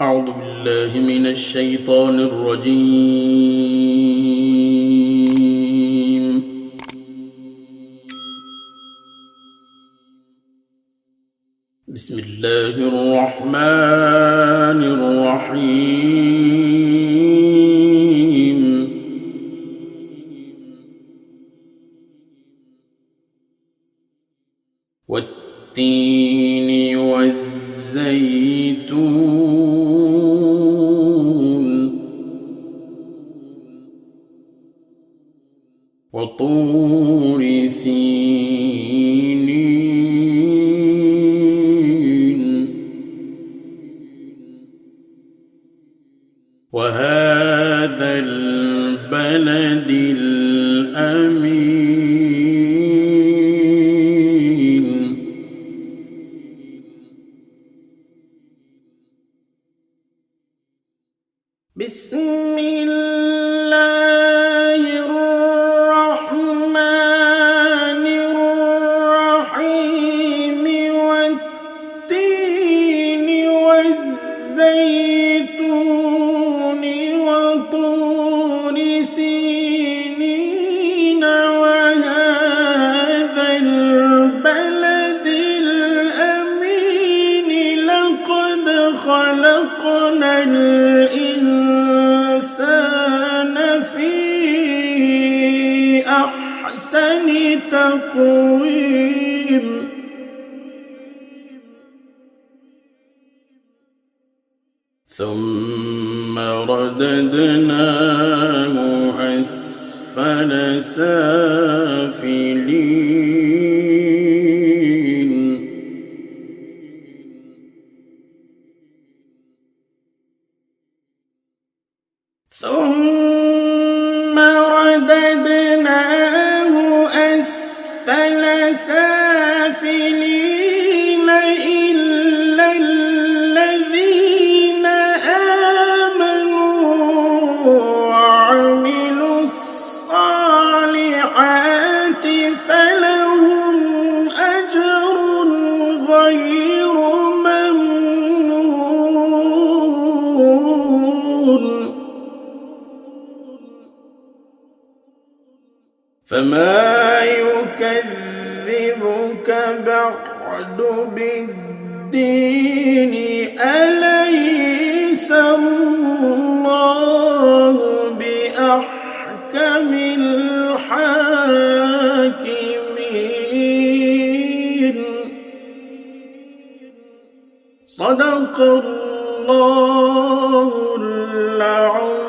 أعوذ بالله من الشيطان الرجيم. بسم الله الرحمن الرحيم. والتين والزيتون وطور سينين وهذا البلد الأمين. بسم الله الرحمن الرحيم. والتين والزيتون وطور سينين وهذا البلد الأمين. لقد خلقنا الإنسان في أحسن تقويم. ثم رددناه أسفل سافلين. ثم رددناه أسفل سافلين إلا الذين آمنوا وعملوا الصالحات فلهم أجر غير ممنون. فما يكذبك بعد بالدين. أليس الله بأحكم الحاكمين. صدق الله العظيم.